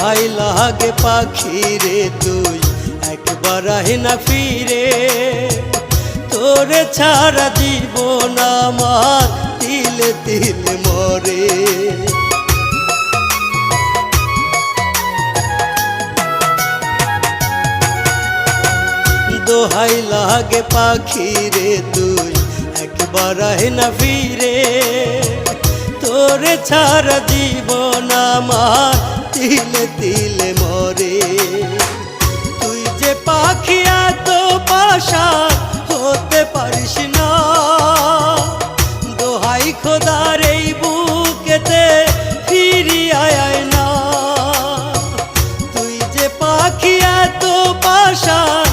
দোহাই লাগে পাখি রে তুই একবার আহে না ফিরে, তোরে ছাড়া জীবন আমার তিলে তিলে মরে। দোহাই লাগে পাখি রে তুই একবার আহে না ফিরে, তোরে ছাড়া জীবন আমার তিলে তিলে মরে। তুই যে পাখি এত পাশান হতে পারিস না, দোহাই খোদার এই বুকেতে ফিরি আয় না। তুই যে পাখি এত পাশান